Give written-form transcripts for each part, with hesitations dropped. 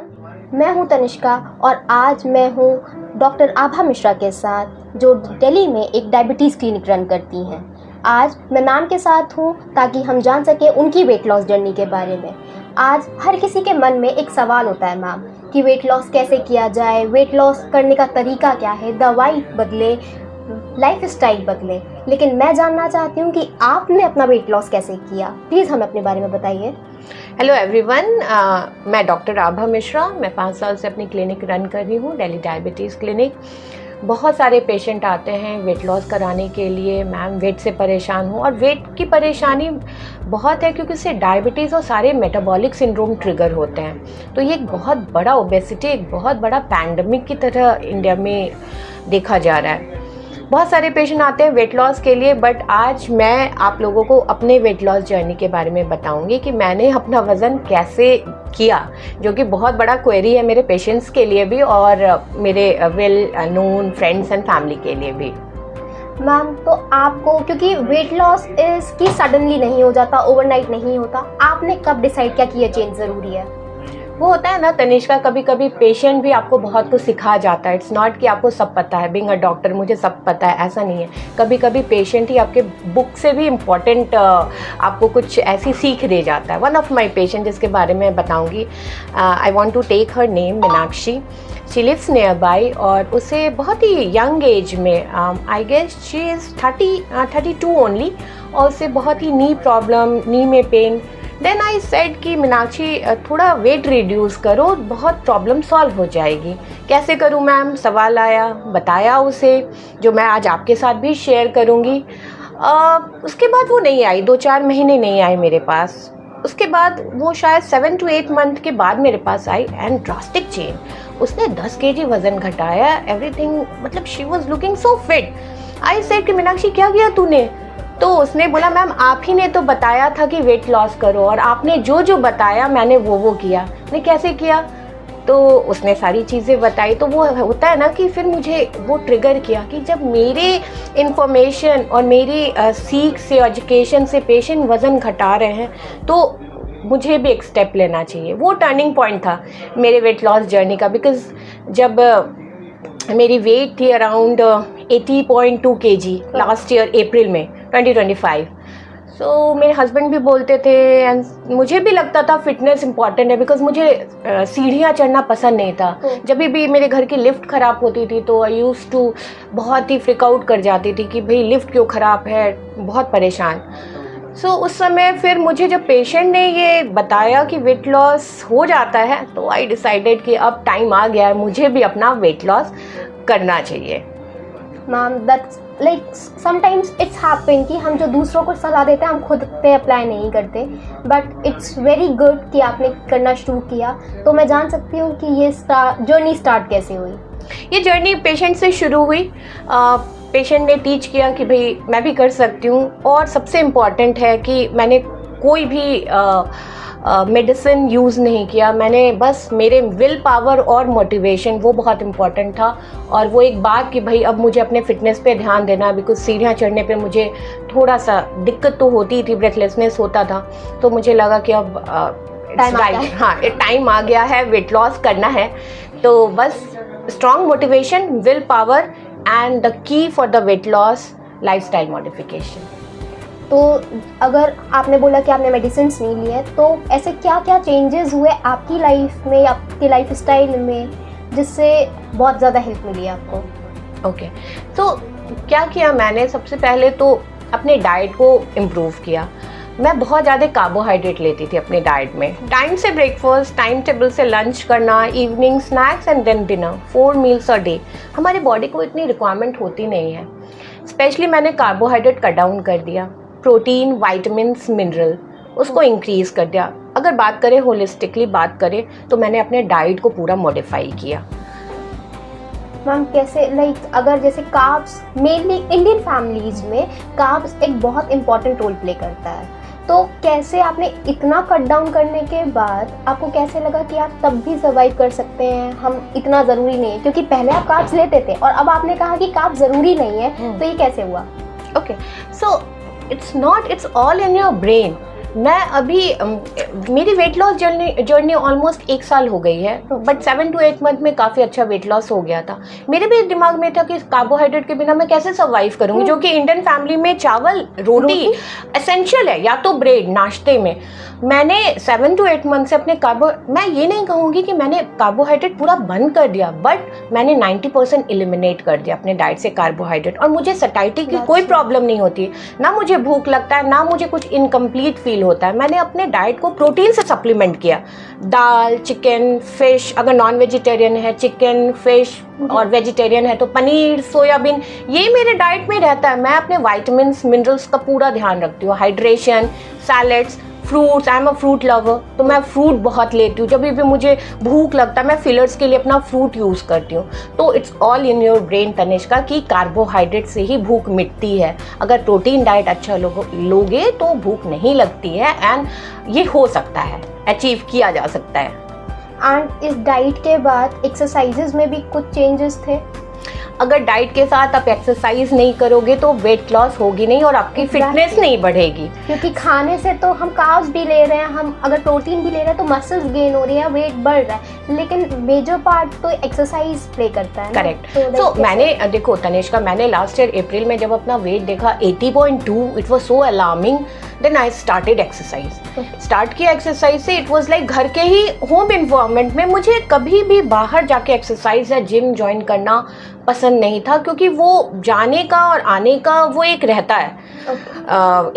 मैं हूं तनिष्का और आज मैं हूं डॉक्टर आभा मिश्रा के साथ जो दिल्ली में एक डायबिटीज़ क्लिनिक रन करती हैं। आज मैं मैम के साथ हूं ताकि हम जान सकें उनकी वेट लॉस जर्नी के बारे में। आज हर किसी के मन में एक सवाल होता है मैम कि वेट लॉस कैसे किया जाए, वेट लॉस करने का तरीका क्या है, दवाई बदले, लाइफ स्टाइल बदले। लेकिन मैं जानना चाहती हूँ कि आपने अपना वेट लॉस कैसे किया। प्लीज़ हमें अपने बारे में बताइए। हेलो एवरीवन, मैं डॉक्टर आभा मिश्रा। मैं 5 साल से अपनी क्लिनिक रन कर रही हूँ, दिल्ली डायबिटीज़ क्लिनिक। बहुत सारे पेशेंट आते हैं वेट लॉस कराने के लिए। मैम वेट से परेशान हूँ, और वेट की परेशानी बहुत है क्योंकि इससे डायबिटीज़ और सारे मेटाबॉलिक सिंड्रोम ट्रिगर होते हैं। तो ये एक बहुत बड़ा ओबेसिटी, एक बहुत बड़ा पैंडमिक की तरह इंडिया में देखा जा रहा है। बहुत सारे पेशेंट आते हैं वेट लॉस के लिए, बट आज मैं आप लोगों को अपने वेट लॉस जर्नी के बारे में बताऊंगी कि मैंने अपना वज़न कैसे किया, जो कि बहुत बड़ा क्वेरी है मेरे पेशेंट्स के लिए भी और मेरे well known friends and family के लिए भी। मैम तो आपको, क्योंकि वेट लॉस की सडनली नहीं हो जाता, ओवरनाइट नहीं होता, आपने कब डिसाइड किया कि ये चेंज ज़रूरी है? वो होता है ना तनिष्का, कभी कभी पेशेंट भी आपको बहुत कुछ सिखा जाता है। इट्स नॉट कि आपको सब पता है, बीइंग अ डॉक्टर मुझे सब पता है, ऐसा नहीं है। कभी कभी पेशेंट ही आपके बुक से भी इम्पॉर्टेंट आपको कुछ ऐसी सीख दे जाता है। वन ऑफ माई पेशेंट जिसके बारे में बताऊंगी, I want to take her name Meenakshi. She lives nearby और उसे बहुत ही यंग एज में, I guess she is 32 only, और उसे बहुत ही नी प्रॉब्लम, नी में पेन। देन आई सेड कि मीनाक्षी थोड़ा वेट रिड्यूस करो, बहुत प्रॉब्लम सॉल्व हो जाएगी। कैसे करूं मैम? सवाल आया, बताया उसे, जो मैं आज आपके साथ भी शेयर करूंगी। उसके बाद वो नहीं आई, 2-4 महीने नहीं आई मेरे पास। उसके बाद वो शायद 7 to 8 मंथ के बाद मेरे पास आई एंड ड्रास्टिक चेंज। उसने 10 kg वज़न घटाया, एवरीथिंग, मतलब she was looking so fit. I said कि मीनाक्षी क्या किया तूने? तो उसने बोला मैम आप ही ने तो बताया था कि वेट लॉस करो, और आपने जो जो बताया मैंने वो किया। मैंने कैसे किया? तो उसने सारी चीज़ें बताई। तो वो होता है ना कि फिर मुझे वो ट्रिगर किया कि जब मेरे इन्फॉर्मेशन और मेरी सीख से, एजुकेशन से पेशेंट वज़न घटा रहे हैं, तो मुझे भी एक स्टेप लेना चाहिए। वो टर्निंग पॉइंट था मेरे वेट लॉस जर्नी का। बिकॉज़ जब मेरी वेट थी अराउंड 80.2 kg लास्ट ईयर अप्रैल में 2025। सो मेरे हस्बैंड भी बोलते थे एंड मुझे भी लगता था फिटनेस इंपॉर्टेंट है, बिकॉज मुझे सीढ़ियाँ चढ़ना पसंद नहीं था। जब भी मेरे घर की लिफ्ट ख़राब होती थी तो आई यूज़ टू बहुत ही फ्रिक आउट कर जाती थी कि भाई लिफ्ट क्यों ख़राब है, बहुत परेशान। सो उस समय फिर मुझे जब पेशेंट ने ये बताया कि वेट लॉस हो जाता है, तो आई डिसाइडेड कि अब टाइम आ गया है, मुझे भी अपना वेट लॉस करना चाहिए। Ma'am that's like sometimes it's happen कि हम जो दूसरों को सलाह देते हैं हम खुद पे अप्लाई नहीं करते, बट इट्स वेरी गुड कि आपने करना शुरू किया। तो मैं जान सकती हूँ कि ये जर्नी स्टार्ट कैसे हुई? ये जर्नी पेशेंट से शुरू हुई। पेशेंट ने टीच किया कि भाई मैं भी कर सकती हूँ, और सबसे इम्पॉर्टेंट है कि मैंने कोई भी मेडिसिन यूज़ नहीं किया। मैंने बस मेरे विल पावर और मोटिवेशन, वो बहुत इम्पॉर्टेंट था। और वो एक बात कि भाई अब मुझे अपने फिटनेस पे ध्यान देना है, बिकॉज सीढ़ियाँ चढ़ने पे मुझे थोड़ा सा दिक्कत तो होती थी, ब्रेथलेसनेस होता था। तो मुझे लगा कि अब टाइम आ गया है, वेट लॉस करना है। तो बस strong motivation, will power and the key for the weight loss, lifestyle modification. तो अगर आपने बोला कि आपने मेडिसिन्स नहीं लिए, तो ऐसे क्या क्या चेंजेस हुए आपकी लाइफ में, आपकी लाइफ स्टाइल में, जिससे बहुत ज़्यादा हेल्प मिली आपको? ओके, तो क्या किया मैंने? सबसे पहले तो अपने डाइट को इम्प्रूव किया। मैं बहुत ज़्यादा कार्बोहाइड्रेट लेती थी अपने डाइट में। टाइम से ब्रेकफास्ट, टाइम टेबल से लंच करना, evening snacks and then dinner, 4 meals a day. हमारी बॉडी को इतनी रिक्वायरमेंट होती नहीं है। स्पेशली मैंने कार्बोहाइड्रेट कट डाउन कर दिया, प्रोटीन, वाइटामिन्स, मिनरल उसको इंक्रीज़ कर दिया। अगर बात करें होलिस्टिकली बात करें, तो मैंने अपने डाइट को पूरा मॉडिफाई किया। मैम कैसे, लाइक अगर जैसे कार्ब्स, मेनली इंडियन फैमिलीज़ में कार्ब्स एक बहुत इंपॉर्टेंट रोल प्ले करता है, तो कैसे आपने इतना कट डाउन करने के बाद आपको कैसे लगा कि आप तब भी सर्वाइव कर सकते हैं, हम इतना ज़रूरी नहीं है? क्योंकि पहले आप कार्ब्स लेते थे और अब आपने कहा कि कार्ब्स ज़रूरी नहीं है, तो ये कैसे हुआ? Okay, so it's all in your brain. मैं अभी मेरी वेट लॉस जर्नी ऑलमोस्ट 1 साल हो गई है, बट 7 to 8 मंथ में काफ़ी अच्छा वेट लॉस हो गया था। मेरे भी दिमाग में था कि कार्बोहाइड्रेट के बिना मैं कैसे सर्वाइव करूँगी, जो कि इंडियन फैमिली में चावल रोटी एसेंशियल है, या तो ब्रेड नाश्ते में। मैंने 7 to 8 मंथ से अपने मैं ये नहीं कहूँगी कि मैंने कार्बोहाइड्रेट पूरा बंद कर दिया, बट मैंने 90% एलिमिनेट कर दिया अपने डाइट से कार्बोहाइड्रेट, और मुझे सटाइटी की कोई प्रॉब्लम नहीं होती, ना मुझे भूख लगता है, ना मुझे कुछ इनकम्प्लीट फील होता है। मैंने अपने डाइट को प्रोटीन से सप्लीमेंट किया, दाल, चिकन, फिश, अगर नॉन वेजिटेरियन है चिकन, फिश, और वेजिटेरियन है तो पनीर, सोयाबीन, ये मेरे डाइट में रहता है। मैं अपने वाइटामिन्स मिनरल्स का पूरा ध्यान रखती हूँ, hydration, salads, fruits, I am a fruit lover, तो मैं फ्रूट बहुत लेती हूँ। जब भी मुझे भूख लगता है मैं फिलर्स के लिए अपना फ्रूट यूज़ करती हूँ। तो it's all in your brain Tanishka, कि कार्बोहाइड्रेट से ही भूख मिटती है। अगर प्रोटीन डाइट अच्छा लोगे तो भूख नहीं लगती है, एंड ये हो सकता है, अचीव किया जा सकता है। एंड इस डाइट के बाद एक्सरसाइजेज में भी कुछ चेंजेस थे? अगर डाइट के साथ आप एक्सरसाइज नहीं करोगे तो वेट लॉस होगी नहीं, और आपकी फिटनेस नहीं बढ़ेगी। क्योंकि खाने से तो हम कार्ब्स भी ले रहे हैं, हम अगर प्रोटीन भी ले रहे हैं तो मसल्स गेन हो रही है, वेट बढ़ रहा है, लेकिन मेजर पार्ट तो एक्सरसाइज प्ले करता है। करेक्ट। तो मैंने देखो तनिष्का, मैंने लास्ट ईयर अप्रैल में जब अपना वेट देखा 80.2, it was so alarming, then I started exercise. Start किया एक्सरसाइज से, इट वाज लाइक घर के ही होम इन्वायरमेंट में। मुझे कभी भी बाहर जाके एक्सरसाइज या जिम ज्वाइन करना पसंद नहीं था, क्योंकि वो जाने का और आने का वो एक रहता है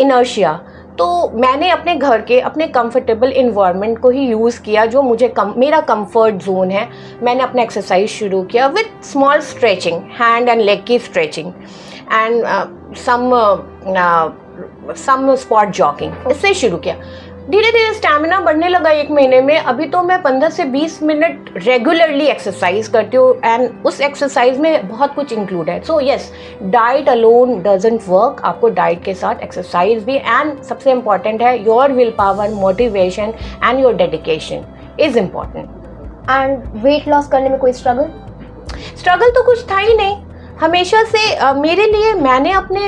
इनर्शिया। तो मैंने अपने घर के अपने कंफर्टेबल इन्वायरमेंट को ही यूज़ किया, जो मुझे मेरा कंफर्ट जोन है। मैंने अपना एक्सरसाइज शुरू किया with small stretching, hand and leg की stretching, and some spot jogging, इससे शुरू किया। धीरे धीरे स्टैमिना बढ़ने लगा 1 महीने में। अभी तो मैं 15 से 20 मिनट रेगुलरली एक्सरसाइज करती हूँ, एंड उस एक्सरसाइज में बहुत कुछ इंक्लूड है। So yes, diet alone doesn't work, आपको डाइट के साथ एक्सरसाइज भी, एंड सबसे इम्पॉर्टेंट है your will power, motivation and your dedication is important. And weight loss करने में कोई स्ट्रगल तो कुछ था ही नहीं हमेशा से मेरे लिए। मैंने अपने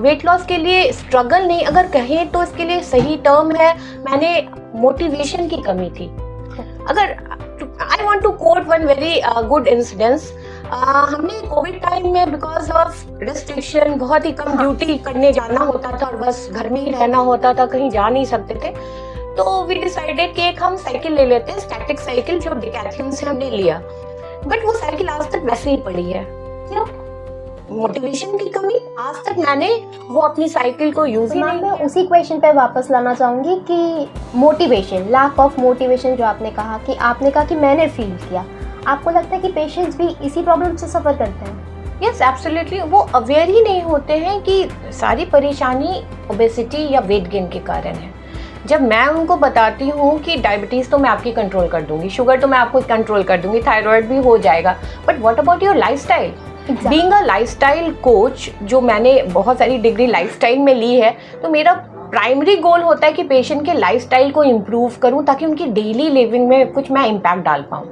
वेट लॉस के लिए स्ट्रगल नहीं, अगर कहें तो इसके लिए सही टर्म है, मैंने मोटिवेशन की कमी थी। अगर I want to quote one very good incidence, हमने कोविड टाइम में बिकॉज ऑफ रेस्ट्रिक्शन बहुत ही कम ड्यूटी करने जाना होता था, और बस घर में ही रहना होता था, कहीं जा नहीं सकते थे। तो वी डिसाइडेड कि एक हम साइकिल ले लेते हैं, स्टैटिक साइकिल जो डिकैथलॉन से हमने लिया, बट वो साइकिल आज तक वैसे ही पड़ी है। क्यों? मोटिवेशन की कमी। आज तक मैंने वो अपनी साइकिल को यूज ही नहीं। मैं उसी क्वेश्चन पे वापस लाना चाहूँगी कि मोटिवेशन, लैक ऑफ मोटिवेशन, जो आपने कहा कि मैंने फील किया, आपको लगता है कि पेशेंट्स भी इसी प्रॉब्लम से सफ़र करते हैं? Yes, absolutely. वो अवेयर ही नहीं होते हैं कि सारी परेशानी ओबेसिटी या वेट गेन के कारण है। जब मैं उनको बताती हूँ कि डायबिटीज़ तो मैं आपकी कंट्रोल कर दूंगी, शुगर तो मैं आपको कंट्रोल कर दूंगी, थायराइड भी हो जाएगा, but what about your lifestyle? Being a lifestyle coach, जो मैंने बहुत सारी डिग्री लाइफस्टाइल में ली है, तो मेरा प्राइमरी गोल होता है कि पेशेंट के लाइफस्टाइल को इम्प्रूव करूं, ताकि उनकी डेली लिविंग में कुछ मैं इम्पैक्ट डाल पाऊं।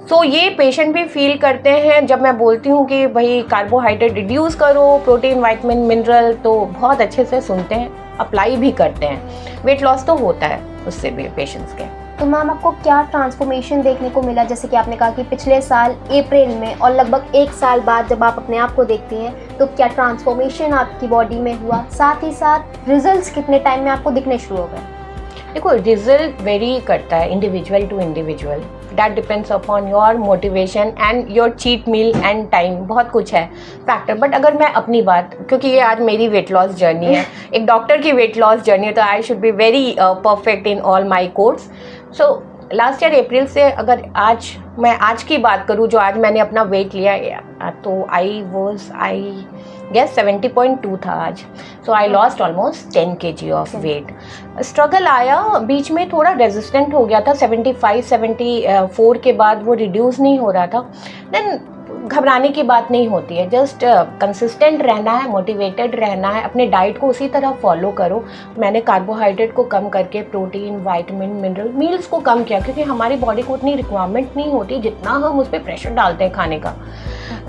सो ये पेशेंट भी फील करते हैं जब मैं बोलती हूँ कि भाई कार्बोहाइड्रेट रिड्यूस करो, प्रोटीन, विटामिन, मिनरल, तो बहुत अच्छे से सुनते हैं, अप्लाई भी करते हैं। वेट लॉस तो होता है उससे भी पेशेंट्स के। तो मैम, आपको क्या ट्रांसफॉर्मेशन देखने को मिला? जैसे कि आपने कहा कि पिछले साल अप्रैल में, और लगभग 1 साल बाद जब आप अपने आप को देखती हैं, तो क्या ट्रांसफॉर्मेशन आपकी बॉडी में हुआ? साथ ही साथ रिजल्ट्स कितने टाइम में आपको दिखने शुरू हो गए? देखो, रिजल्ट वेरी करता है individual to individual, that depends upon your motivation and your cheat meal and time, बहुत कुछ है फैक्टर। बट अगर मैं अपनी बात, क्योंकि ये आज मेरी वेट लॉस जर्नी है, एक डॉक्टर की वेट लॉस जर्नी है, तो I should be very perfect in all my course. So last year April से अगर मैं आज की बात करूँ, जो आज मैंने अपना वेट लिया, तो आई गेस 70.2 था आज। So I lost almost 10 kg of weight. Struggle आया, बीच में थोड़ा रेजिस्टेंट हो गया था, 75-74 के बाद वो रिड्यूस नहीं हो रहा था। देन घबराने की बात नहीं होती है, जस्ट कंसिस्टेंट रहना है, मोटिवेटेड रहना है, अपने डाइट को उसी तरह फॉलो करो। मैंने कार्बोहाइड्रेट को कम करके प्रोटीन, विटामिन, मिनरल, मील्स को कम किया, क्योंकि हमारी बॉडी को उतनी रिक्वायरमेंट नहीं होती जितना हम उस पर प्रेशर डालते हैं खाने का।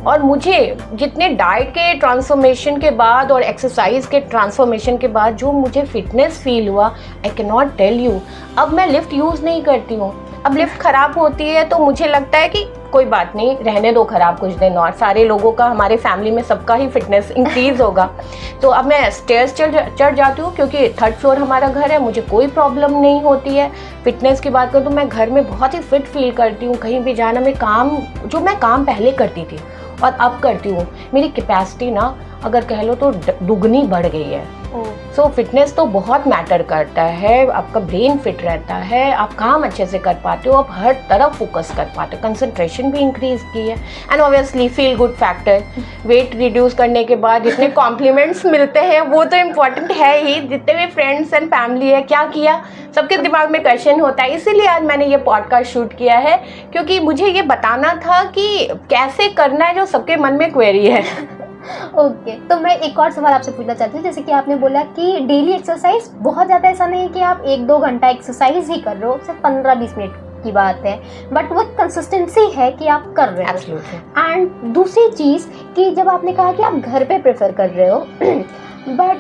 और मुझे जितने डाइट के ट्रांसफॉर्मेशन के बाद और एक्सरसाइज के ट्रांसफॉर्मेशन के बाद जो मुझे फिटनेस फील हुआ, I can not tell you. अब मैं लिफ्ट यूज़ नहीं करती हूँ। अब लिफ्ट ख़राब होती है तो मुझे लगता है कि कोई बात नहीं, रहने दो ख़राब कुछ दिन और, सारे लोगों का, हमारे फैमिली में सबका ही फिटनेस इंक्रीज़ होगा। तो अब मैं स्टेयर्स चढ़ जाती हूँ, क्योंकि 3rd फ्लोर हमारा घर है, मुझे कोई प्रॉब्लम नहीं होती है। फिटनेस की बात करूँ तो मैं घर में बहुत ही फिट फील करती हूँ। कहीं भी जाना, मैं काम पहले करती थी और अब करती हूँ, मेरी कैपेसिटी ना अगर कह लो तो दुगनी बढ़ गई है। सो फिटनेस तो बहुत मैटर करता है, आपका ब्रेन फिट रहता है, आप काम अच्छे से कर पाते हो, आप हर तरफ फोकस कर पाते हो, कंसंट्रेशन भी इंक्रीज की है, and obviously feel good factor. Weight reduce करने के बाद जितने कॉम्प्लीमेंट्स मिलते हैं वो तो इम्पॉर्टेंट है ही, जितने भी फ्रेंड्स एंड फैमिली है, क्या किया, सबके दिमाग में क्वेश्चन होता है। इसीलिए आज मैंने ये पॉडकास्ट शूट किया है, क्योंकि मुझे ये बताना था कि कैसे करना है जो सबके मन में क्वेरी है। ओके, तो मैं एक और सवाल आपसे पूछना चाहती हूँ। जैसे कि आपने बोला कि डेली एक्सरसाइज बहुत ज़्यादा ऐसा नहीं है कि आप 1-2 घंटा एक्सरसाइज ही कर रहे हो, सिर्फ 15-20 मिनट की बात है, बट वो कंसिस्टेंसी है कि आप कर रहे हो। एंड दूसरी चीज़ कि जब आपने कहा कि आप घर पे प्रेफर कर रहे हो बट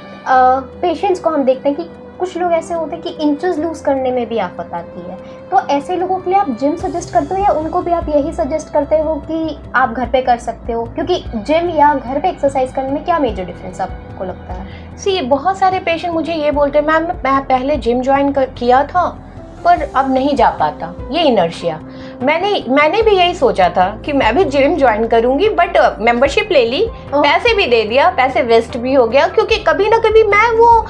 पेशेंट्स को हम देखते हैं कि कुछ लोग ऐसे होते हैं कि इंचेस लूज करने में भी आफत आती है, तो ऐसे लोगों के लिए आप जिम सजेस्ट करते हो या उनको भी आप यही सजेस्ट करते हो कि आप घर पे कर सकते हो? क्योंकि जिम या घर पे एक्सरसाइज करने में क्या मेजर डिफरेंस आपको लगता है? सी, बहुत सारे पेशेंट मुझे ये बोलते हैं, मैम मैं पहले जिम ज्वाइन किया था पर अब नहीं जा पाता, ये इनर्शिया। मैंने भी यही सोचा था कि मैं भी जिम ज्वाइन करूंगी, बट मेंबरशिप ले ली, पैसे भी दे दिया, पैसे वेस्ट भी हो गया, क्योंकि कभी ना कभी मैं वो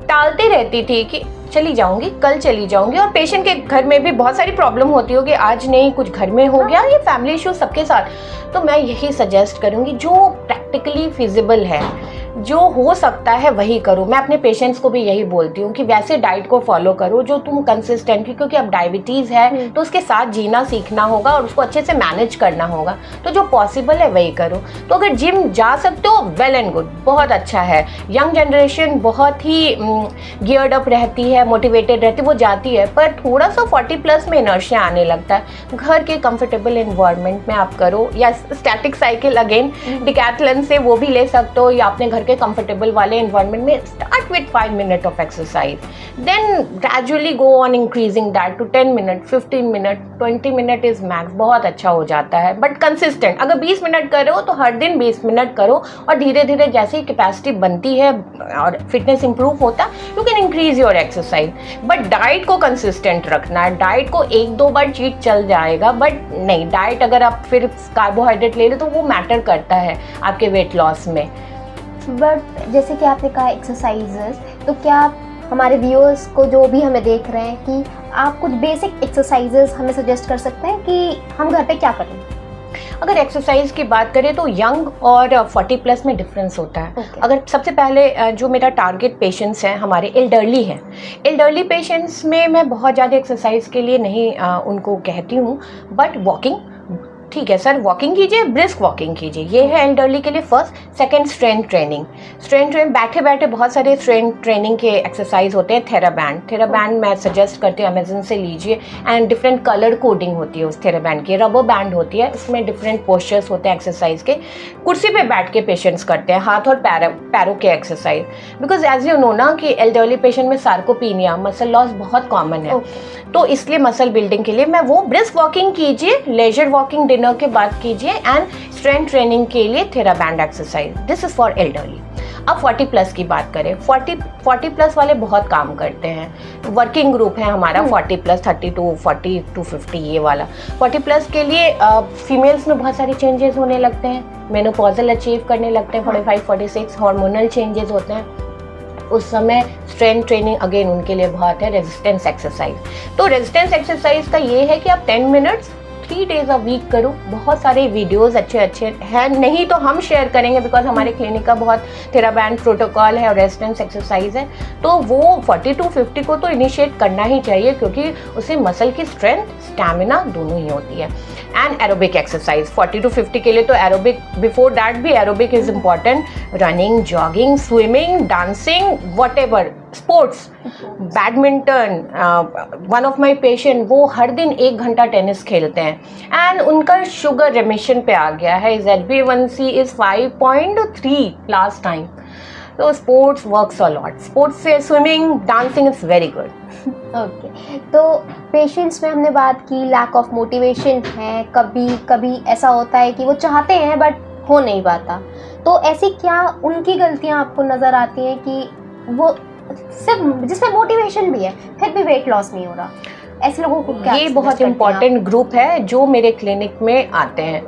टालते रहती थी कि चली जाऊंगी, कल चली जाऊंगी। और पेशेंट के घर में भी बहुत सारी प्रॉब्लम होती होगी, आज नहीं, कुछ घर में हो गया, ये फैमिली इशू सबके साथ। तो मैं यही सजेस्ट करूंगी जो प्रैक्टिकली फिजिबल है, जो हो सकता है वही करो। मैं अपने पेशेंट्स को भी यही बोलती हूँ कि वैसे डाइट को फॉलो करो जो तुम कंसिस्टेंटली, क्योंकि अब डायबिटीज़ है तो उसके साथ जीना सीखना होगा और उसको अच्छे से मैनेज करना होगा, तो जो पॉसिबल है वही करो। तो अगर जिम जा सकते हो, वेल एंड गुड, बहुत अच्छा है। यंग जनरेशन बहुत ही गियर्ड अप रहती है, मोटिवेटेड रहती है, वो जाती है, पर थोड़ा सा 40+ में इनर्शिया आने लगता है। घर के कंफर्टेबल एनवायरनमेंट में आप करो, या स्टैटिक साइकिल अगेन डिकैथलॉन से वो भी ले सकते हो, या अपने घर के कंफर्टेबल वाले एनवायरनमेंट में start with 5 minute of exercise, then gradually go on increasing that to 10 minute, 15 minute, 20 minute is max, बहुत अच्छा हो जाता है। बट कंसिस्टेंट, अगर 20 मिनट कर रहे हो तो हर दिन 20 मिनट करो, और धीरे धीरे जैसे ही कैपेसिटी बनती है और फिटनेस इंप्रूव होता है, you can increase your exercise. But diet को कंसिस्टेंट रखना है। डाइट को 1-2 बार चीट चल जाएगा, बट नहीं, डाइट अगर आप फिर कार्बोहाइड्रेट ले रहे तो वो मैटर करता है आपके वेट लॉस में। बट जैसे कि आपने कहा एक्सरसाइजेस, तो क्या आप हमारे व्यूअर्स को जो भी हमें देख रहे हैं कि आप कुछ बेसिक एक्सरसाइजेस हमें सजेस्ट कर सकते हैं कि हम घर पे क्या करें? अगर एक्सरसाइज की बात करें तो यंग और 40+ में डिफरेंस होता है। अगर सबसे पहले जो मेरा टारगेट पेशेंट्स हैं हमारे एल्डरली हैं, एल्डरली पेशेंट्स में मैं बहुत ज़्यादा एक्सरसाइज के लिए नहीं उनको कहती हूँ, बट वॉकिंग, ठीक है सर वॉकिंग कीजिए, ब्रिस्क वॉकिंग कीजिए, ये है एल्डरली के लिए फर्स्ट। Second, strength training. बैठे बैठे बहुत सारे स्ट्रेंथ ट्रेनिंग के एक्सरसाइज होते हैं। थेराबैंड मैं सजेस्ट करती हूँ, अमेजन से लीजिए, एंड डिफरेंट कलर कोडिंग होती है उस थेराबैंड की। रबर बैंड होती है, उसमें डिफरेंट पोस्चर्स होते हैं एक्सरसाइज के। कुर्सी पे बैठ के पेशेंट्स करते हैं हाथ और पैरों के exercise, because as you know ना कि एल्डरली पेशेंट में सार्कोपीनिया, मसल लॉस बहुत कॉमन है, तो इसलिए मसल बिल्डिंग के लिए मैं वो ब्रिस्क वॉकिंग कीजिए, लेजर वॉकिंग डिनर के बाद कीजिए, एंड स्ट्रेंथ ट्रेनिंग के लिए theraband exercise. This is for elderly. अब 40+ की बात करें, 40+ वाले बहुत काम करते हैं। वर्किंग ग्रुप है हमारा 40+, 30 to 40 to 50 ये वाला। 40+ के लिए फीमेल्स में बहुत सारे चेंजेस होने लगते हैं, मेनोपॉजल अचीव करने लगते हैं, 45-46 हार्मोनल चेंजेस होते हैं। उस समय स्ट्रेंथ ट्रेनिंग अगेन उनके लिए बहुत है। रेजिस्टेंस एक्सरसाइज, तो रेजिस्टेंस एक्सरसाइज का ये है कि आप 10 मिनट्स 3 days अ वीक करूँ। बहुत सारे वीडियोस अच्छे अच्छे हैं, नहीं तो हम शेयर करेंगे बिकॉज हमारे क्लिनिक का बहुत थेराबैंड प्रोटोकॉल है और रेजिस्टेंस एक्सरसाइज है। तो वो 40 to 50 को तो इनिशिएट करना ही चाहिए, क्योंकि उससे मसल की स्ट्रेंथ, स्टैमिना दोनों ही होती है। एंड एरोबिक एक्सरसाइज 40 to 50 के लिए तो एरोबिक, बिफोर दैट भी aerobic is important. Running, jogging, swimming, dancing, whatever, sports, badminton. One of my patient, वो हर दिन 1 घंटा टेनिस खेलते हैं एंड उनका शुगर रिमिशन पे आ गया है। HbA1c is 5.3 last time. तो sports works a lot. Sports से swimming, dancing is very good. Okay, तो पेशेंट्स में हमने बात की लैक ऑफ मोटिवेशन है, कभी कभी ऐसा होता है कि वो चाहते हैं बट हो नहीं पाता। तो ऐसी क्या उनकी गलतियां आपको नज़र आती हैं कि वो सिर्फ जिसमें मोटिवेशन भी है फिर भी वेट लॉस नहीं हो रहा? ऐसे लोगों को क्या ये बहुत इम्पॉर्टेंट ग्रुप है जो मेरे क्लिनिक में आते हैं।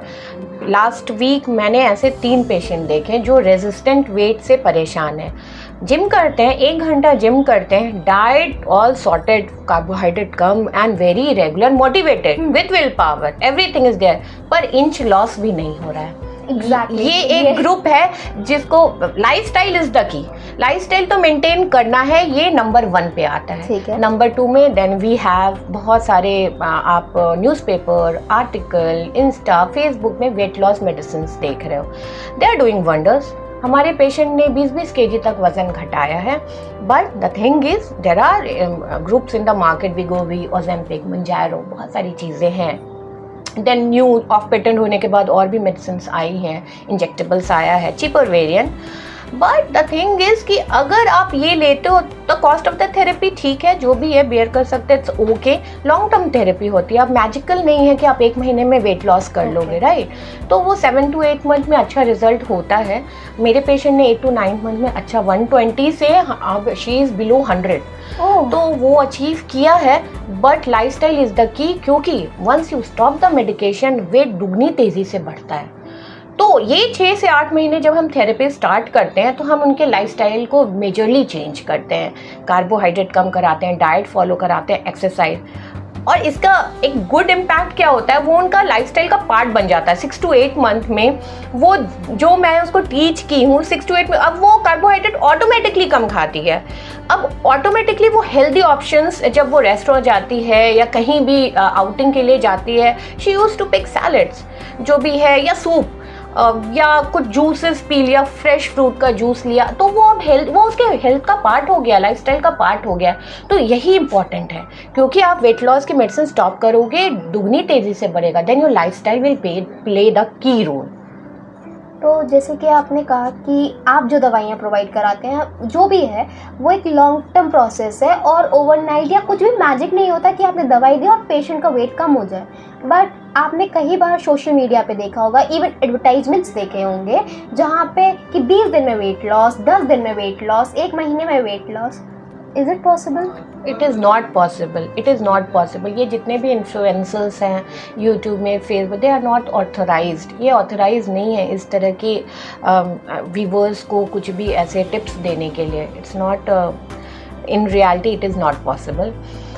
लास्ट वीक मैंने ऐसे 3 पेशेंट देखे जो रेजिस्टेंट वेट से परेशान हैं। जिम करते हैं, 1 घंटा जिम करते हैं, डाइट ऑल सॉर्टेड, कार्बोहाइड्रेट कम and very regular, motivated with will power, everything is there, पर इंच लॉस भी नहीं हो रहा है। Exactly. ये एक ग्रुप है जिसको लाइफस्टाइल इज द की। लाइफस्टाइल तो मेंटेन करना है, ये नंबर 1 पे आता है। नंबर 2 में देन वी हैव बहुत सारे आप न्यूज़पेपर, आर्टिकल, इंस्टा, फेसबुक में वेट लॉस मेडिसिन देख रहे हो, दे आर डूइंग वंडर्स। हमारे पेशेंट ने 20-20 kg तक वजन घटाया है। But the thing is there are groups in the market, Wegovy, Ozempic, Mounjaro, बहुत सारी चीज़ें हैं। देन न्यू ऑफ पेटेंट होने के बाद और भी मेडिसिन आई हैं, इंजेक्टेबल्स आया है, cheaper variant. But the thing is कि अगर आप ये लेते हो तो कॉस्ट ऑफ द थेरेपी ठीक है, जो भी है बेयर कर सकते हैं, it's okay. Long term therapy होती है, अब मैजिकल नहीं है कि आप 1 महीने में वेट लॉस कर लोगे, राइट? तो वो 7 to 8 मंथ में अच्छा रिजल्ट होता है। मेरे पेशेंट ने 8 to 9 मंथ में अच्छा 120 से अब शी इज़ बिलो 100 तो वो अचीव किया है। But lifestyle is the key, क्योंकि once you stop the medication weight दुगनी तेजी से बढ़ता है। तो ये 6 से 8 महीने जब हम थेरेपी स्टार्ट करते हैं तो हम उनके लाइफस्टाइल को मेजरली चेंज करते हैं, कार्बोहाइड्रेट कम कराते हैं, डाइट फॉलो कराते हैं, एक्सरसाइज। और इसका एक गुड इम्पैक्ट क्या होता है, वो उनका लाइफस्टाइल का पार्ट बन जाता है। 6 to 8 मंथ में वो जो मैं उसको टीच की हूँ 6 to 8 में, अब वो कार्बोहाइड्रेट ऑटोमेटिकली कम खाती है। अब ऑटोमेटिकली वो हेल्दी ऑप्शंस, जब वो रेस्टोरेंट जाती है या कहीं भी आउटिंग के लिए जाती है, she use to pick salads जो भी है, या सूप, या कुछ जूसेस पी लिया, फ्रेश फ्रूट का जूस लिया, तो वो अब वो उसके हेल्थ का पार्ट हो गया, लाइफस्टाइल का पार्ट हो गया। तो यही इंपॉर्टेंट है, क्योंकि आप वेट लॉस की मेडिसिन स्टॉप करोगे, दुगनी तेजी से बढ़ेगा, then your lifestyle will play the key role. तो जैसे कि आपने कहा कि आप जो दवाइयाँ प्रोवाइड कराते हैं जो भी है वो एक लॉन्ग टर्म प्रोसेस है, और ओवरनाइट या कुछ भी मैजिक नहीं होता कि आपने दवाई दी और पेशेंट का वेट कम हो जाए। बट आपने कई बार सोशल मीडिया पे देखा होगा, इवन एडवर्टाइजमेंट्स देखे होंगे जहाँ पे कि 20 दिन में वेट लॉस, 10 दिन में वेट लॉस, 1 महीने में weight loss. Is it possible? It is not possible, it is not possible. ये जितने भी इन्फ्लुएंसर्स हैं यूट्यूब में, Facebook, they are not authorized. ये ऑथराइज नहीं है इस तरह की व्यूवर्स को कुछ भी ऐसे टिप्स देने के लिए। It's not, in reality it is not possible.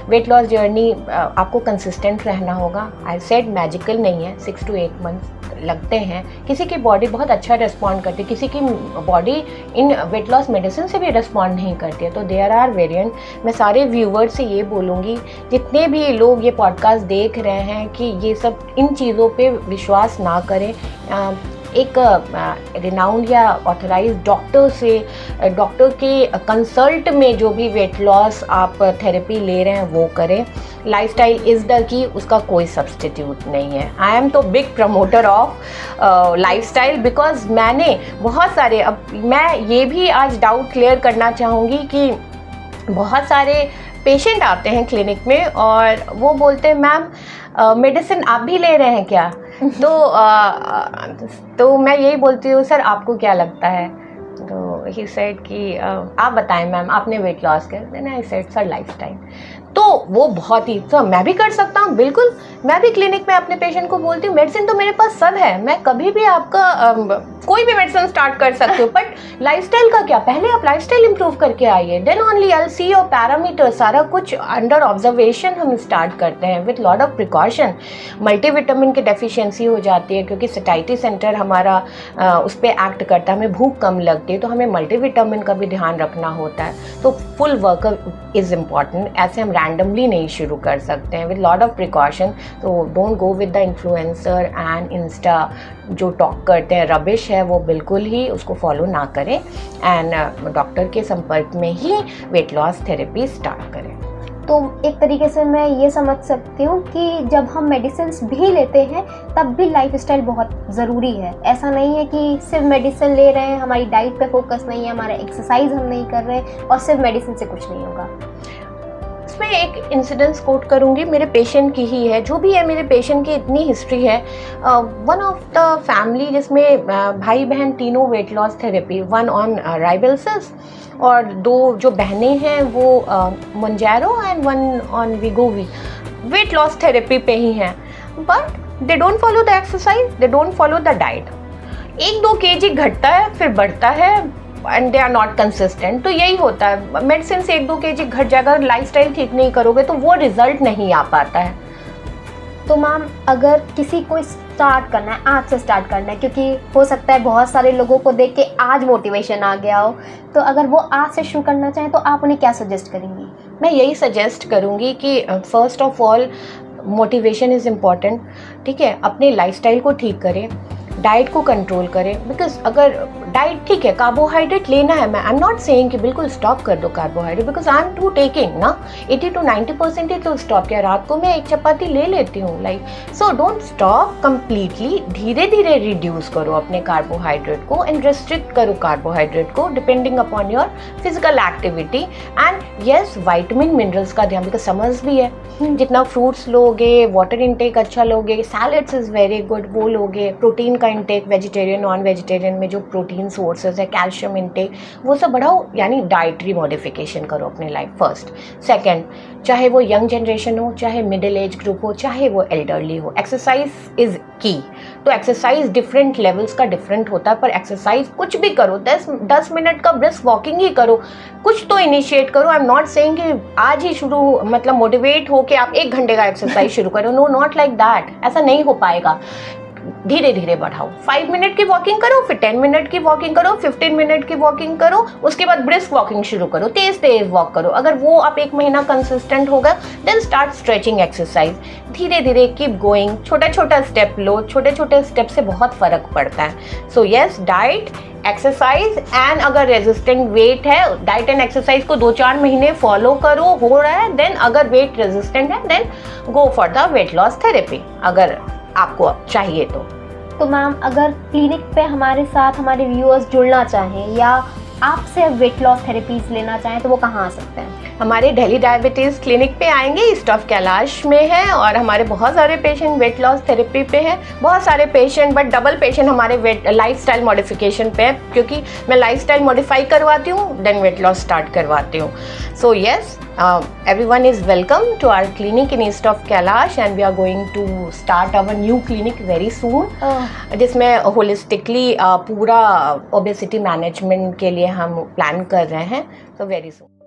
Weight loss journey आपको कंसिस्टेंट रहना होगा। आई सेड मैजिकल नहीं है, 6 to 8 मंथ लगते हैं। किसी की बॉडी बहुत अच्छा रिस्पॉन्ड करती है, किसी की body in wait loss medicine से भी रिस्पॉन्ड नहीं करती है। तो देयर आर वेरिएंट। मैं सारे व्यूवर्स से ये बोलूँगी, जितने भी लोग ये पॉडकास्ट देख रहे हैं, कि ये सब इन चीज़ों पे विश्वास ना करें। एक रिनाउंड या ऑथराइज डॉक्टर से, डॉक्टर के कंसल्ट में जो भी वेट लॉस आप थेरेपी ले रहे हैं वो करें। लाइफस्टाइल इज़ द की, उसका कोई सब्सटीट्यूट नहीं है। आई एम तो big promoter of lifestyle, because मैंने बहुत सारे, अब मैं ये भी आज डाउट क्लियर करना चाहूँगी कि बहुत सारे पेशेंट आते हैं क्लिनिक में और वो बोलते हैं मैम मेडिसिन आप भी ले रहे हैं क्या? तो मैं यही बोलती हूँ सर आपको क्या लगता है? तो ही सेड कि आप बताएं मैम, आपने वेट लॉस किया? Then I said sir lifestyle. तो वो बहुत ही, तो मैं भी कर सकता हूँ, बिल्कुल। मैं भी क्लिनिक में अपने पेशेंट को बोलती हूँ मेडिसिन तो मेरे पास सब है, मैं कभी भी आपका कोई भी मेडिसिन स्टार्ट कर सकती हूँ, बट लाइफस्टाइल का क्या, पहले आप लाइफस्टाइल इंप्रूव करके आइए, then only I see your parameter, सारा कुछ अंडर ऑब्जर्वेशन हम स्टार्ट करते हैं with lot of precaution. Multivitamin की डेफिशिएंसी हो जाती है क्योंकि सैटिस्फैक्टरी सेंटर हमारा उस पर एक्ट करता है, हमें भूख कम लगती है, तो हमें मल्टीविटामिन का भी ध्यान रखना होता है। तो फुल वर्कअप इज़ इम्पॉर्टेंट, ऐसे हम रैंडमली नहीं शुरू कर सकते हैं, विद लॉट ऑफ प्रिकॉशन। तो don't go with the influencer and Insta जो टॉक करते हैं, रबिश है, वो बिल्कुल ही उसको फॉलो ना करें एंड डॉक्टर के संपर्क में ही वेट लॉस थेरेपी स्टार्ट करें। तो एक तरीके से मैं ये समझ सकती हूँ कि जब हम मेडिसिन भी लेते हैं तब भी लाइफस्टाइल बहुत ज़रूरी है। ऐसा नहीं है कि सिर्फ मेडिसिन ले रहे हैं, हमारी डाइट पे फोकस नहीं है, हमारा एक्सरसाइज हम नहीं कर रहे और सिर्फ मेडिसिन से कुछ नहीं होगा। इसमें एक इंसिडेंस कोट करूंगी, मेरे पेशेंट की ही है, जो भी है मेरे पेशेंट की इतनी हिस्ट्री है। वन ऑफ द फैमिली जिसमें भाई बहन तीनों weight loss therapy, one on Rybelsus और दो जो बहनें हैं वो Mounjaro and one on Wegovy, weight loss therapy पे ही हैं, but they don't follow the exercise, they don't follow the diet. 1-2 kg घटता है फिर बढ़ता है and they are not consistent. तो यही होता है, मेडिसिन से 1-2 kg घट जाएगा, लाइफस्टाइल ठीक नहीं करोगे तो वो रिजल्ट नहीं आ पाता है। तो मैम अगर किसी को स्टार्ट करना है, आज से स्टार्ट करना है, क्योंकि हो सकता है बहुत सारे लोगों को देख के आज मोटिवेशन आ गया हो, तो अगर वो आज से शुरू करना चाहें तो आप उन्हें क्या सजेस्ट करेंगी? मैं यही सजेस्ट करूँगी कि first of all motivation is important, ठीक है। अपने लाइफस्टाइल को ठीक करें, डाइट को कंट्रोल करें, बिकॉज अगर डाइट ठीक है, कार्बोहाइड्रेट लेना है, मैं आई एम नॉट सेइंग कि बिल्कुल स्टॉप कर दो carbohydrate, because I am too taking ना 80 to 90% ही तो स्टॉप किया, रात को मैं 1 चपाती ले लेती हूँ, like so don't stop completely, धीरे धीरे रिड्यूस करो अपने कार्बोहाइड्रेट को एंड रिस्ट्रिक्ट करो कार्बोहाइड्रेट को depending upon your physical activity and yes vitamin minerals का ध्यान, बिकॉज समझ भी है जितना फ्रूट्स लोगे, वाटर इनटेक अच्छा लोगे, सैलड्स इज़ वेरी गुड वो लोगे, प्रोटीन का इनटेक वेजिटेरियन नॉन वेजिटेरियन में जो प्रोटीन सोर्सेज है, कैल्शियम इनटेक वो सब बढ़ाओ, यानी डाइटरी मॉडिफिकेशन करो अपने लाइफ फर्स्ट। सेकंड, चाहे वो यंग जनरेशन हो, चाहे मिडिल एज ग्रुप हो, चाहे वो एल्डरली हो, एक्सरसाइज इज की। तो एक्सरसाइज डिफरेंट लेवल्स का डिफरेंट होता है, पर एक्सरसाइज कुछ भी करो, 10 मिनट का ब्रिस्क वॉकिंग ही करो, कुछ तो इनिशिएट करो। आई एम नॉट सेइंग कि आज ही शुरू, मतलब मोटिवेट हो कि आप 1 घंटे का एक्सरसाइज शुरू करो, नो नॉट लाइक दैट, ऐसा नहीं हो पाएगा। धीरे धीरे बढ़ाओ, 5 मिनट की वॉकिंग करो, फिर 10 मिनट की वॉकिंग करो, 15 मिनट की वॉकिंग करो, उसके बाद ब्रिस्क वॉकिंग शुरू करो, तेज तेज वॉक करो। अगर वो आप 1 महीना कंसिस्टेंट होगा, देन स्टार्ट स्ट्रेचिंग एक्सरसाइज, धीरे धीरे कीप गोइंग, छोटा छोटा स्टेप लो, छोटे छोटे स्टेप से बहुत फर्क पड़ता है। So yes, diet, exercise and अगर रेजिस्टेंट वेट है, डाइट एंड एक्सरसाइज को 2-4 महीने फॉलो करो, हो रहा है, देन अगर वेट रेजिस्टेंट है then go for the weight loss therapy, अगर आपको चाहिए तो मैम अगर क्लिनिक पे हमारे साथ हमारे व्यूअर्स जुड़ना चाहें या आपसे वेट लॉस थेरेपीज लेना चाहें तो वो कहाँ आ सकते हैं? हमारे दिल्ली डायबिटीज़ क्लिनिक पे आएंगे, ईस्ट ऑफ कैलाश में है, और हमारे बहुत सारे पेशेंट वेट लॉस थेरेपी पे हैं, बहुत सारे पेशेंट, बट डबल पेशेंट हमारे वेट लाइफस्टाइल मॉडिफिकेशन पे है, क्योंकि मैं लाइफस्टाइल मॉडिफाई करवाती हूँ देन वेट लॉस स्टार्ट करवाती हूँ। So yes, everyone is welcome to our clinic in east of Kailash and we are going to start our new clinic very soon, जिसमें holistically पूरा obesity management के लिए हम plan कर रहे हैं, so very soon।